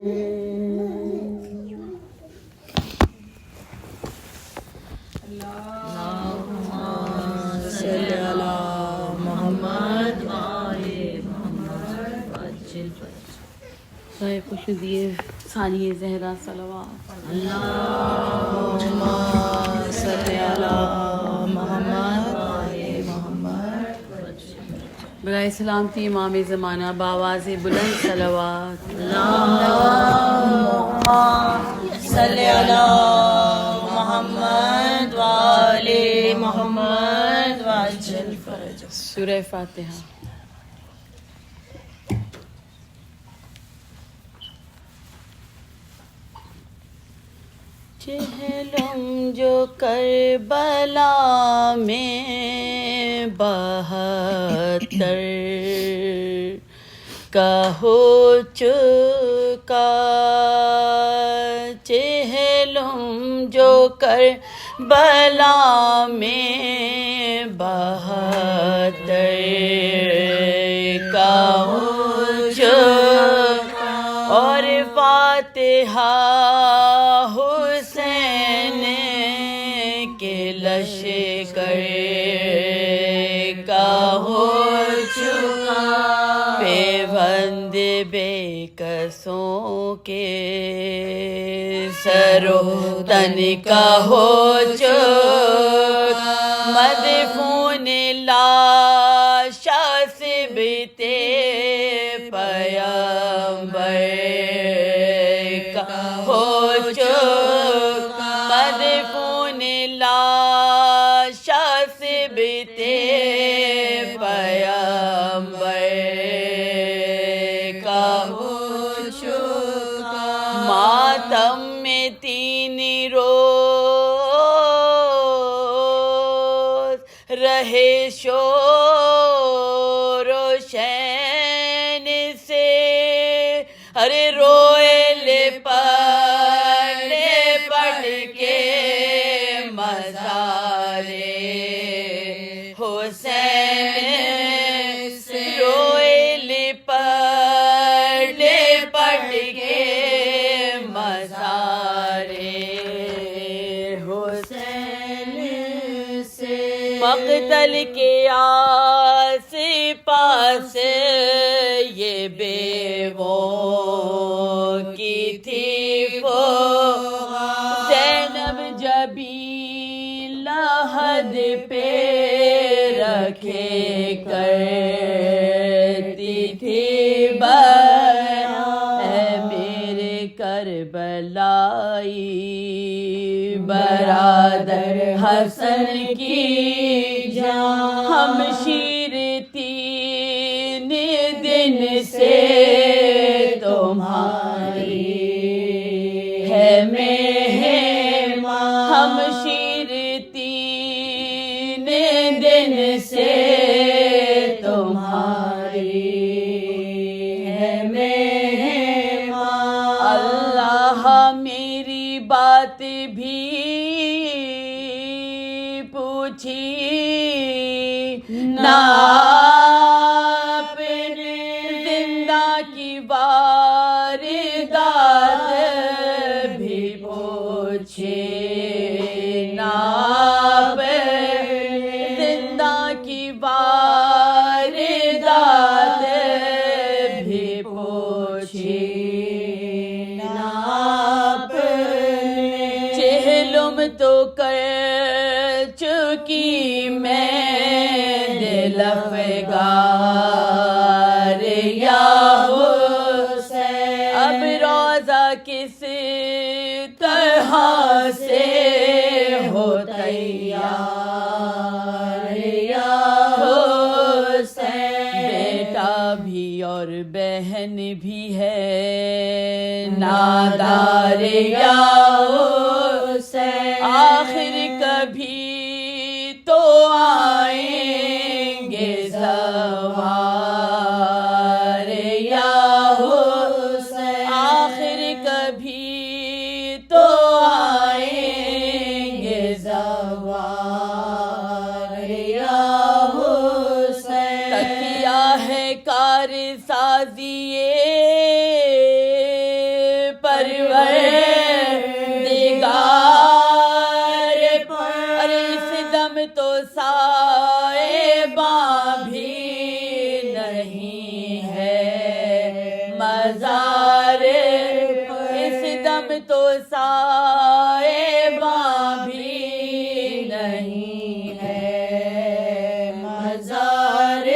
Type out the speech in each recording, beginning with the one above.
خوش دیے ثانیہ زہرا صلوات اللہم صلی علی محمد برائے سلامتی امام زمانہ بآواز بلند صلوات اللہم صلی علی محمد وآل محمد وعجل فرج. سورہ فاتحہ. چہلم جو کربلا میں 72 کا ہو چکا، چہلم جو کربلا میں 72 کا ہو چکا، اور فاتحہ لشکر کا ہو چکا، پیوند بے کسوں کے سر و تن کا ہو چکا، مدفون لاشا سبتے پیمبر کا ہو چکا، مدفون لاشا سبتے پیمبر کا ہو چکا، ماتم میں 3 روز رہے شور و شین سے، ارے روئے پڑھ کے مزارے حسین سے، روئے پڑھ کے مزارے حسین سے، مقتل کے آس پاس یہ بیووں کی تھی زینب جبی لحد پہ رکھے کرتی تھی بیان، اے میرے کربلائی برادر حسن کی جان، ہم شیر 3 دن سے تمہاری ہے مہمان، ہم شیر 3 دن سے تمہاری ہے مہمان، اللہ میری بات بھی پوچھی نہ اپنے زندہ کی واردات بھی پوچھے، نہ زندہ کی واردات بھی پوچھے، نہ چہلم تو کر چکی میں دل افگار یا حسین، اب روزہ کس طرح سے ہو تیار یا حسین، بیٹا بھی اور بہن بھی ہے نادار یا حسین، آخر کبھی تو آئیں گے زوار یا حسین، آخر کبھی تو آئیں گے زوار یا حسین، تکیہ ہے کار سازیے پروردگار پر اس دم تو صاحباں بھی نہیں ہے مزار پر اس دم تو صاحباں بھی نہیں ہے مزار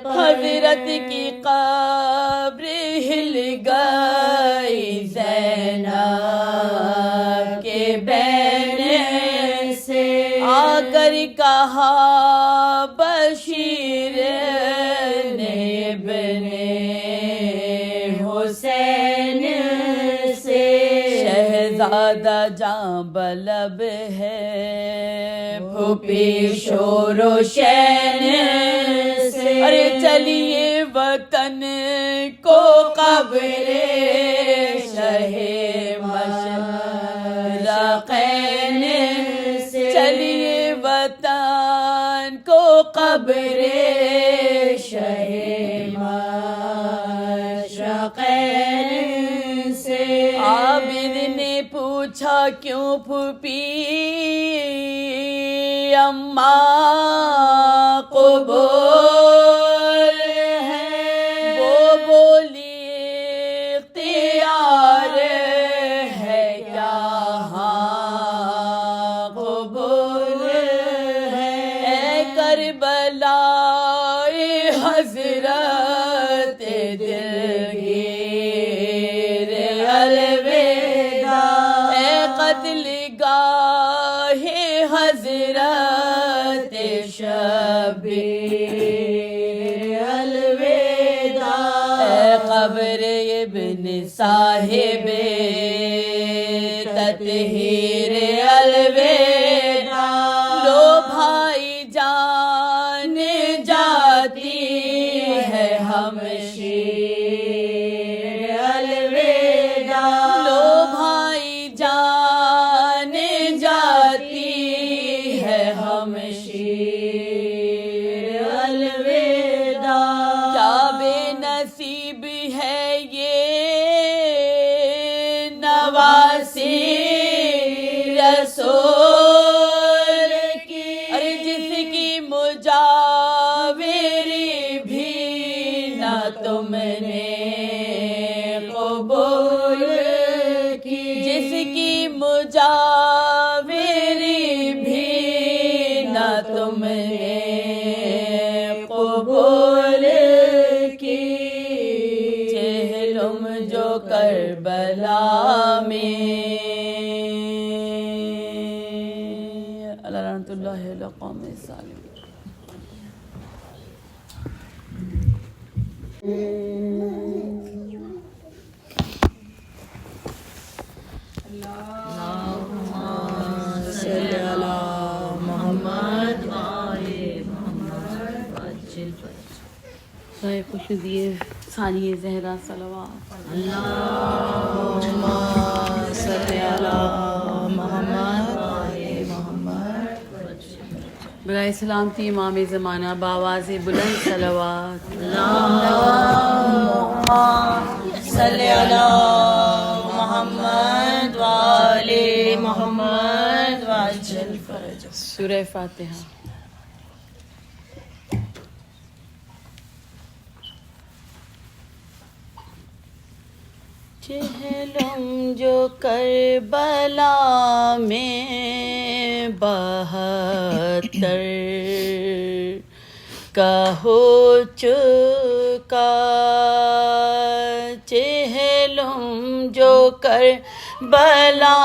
پر حضرت کی قبر ہل گئی زینب کے بینے سے آ کر کہا بشیر نے ابن حسین سے شہزادہ جاں بلب ہے پھوپھی شور و شین سے ارے چلیے وطن کو قبر شہ مشرقین سے چلیے وطن کو قبر شہ مشرقین سے عابد نے پوچھا کیوں پھوپھی اماں قبول ہے وہ بولی اختیار ہے کیا ہاں قبول ہے اے کربلا حضرت دلگیر الوداع اے قتل گاہ حضرت شبیر الوداع اے قبر ابن صاحب تطہیر الوداع لو بھائی جان جاتی ہے ہمشیر الوداع لو بھائی جان جاتی ہے ہمشیر الوداع کیا بے نصیب ہے یہ نواسی رسول کی ارے جس کی مجاوری بھی نہ تم نے قبول کی جس کی مجاوری بھی نہ تم نے قبول کی جہلم جو کربلا میں اللہ رحمۃ اللہ علیہ قوم ظالم صلی علی محمد صاحب خوش دیے ثانی زہرا صلوات اللہم صلی علی محمد برائے سلامتی امام زمانہ باواز بلند صلوات صلی علی محمد وآل محمد وعجل فرج سورہ فاتحہ چہلم جو کربلا میں 72 کا ہو چکا چہلم جو کربلا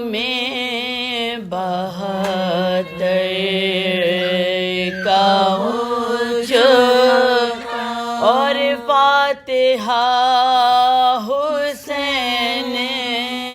میں 72 کا ہو چکا اور فاتحہ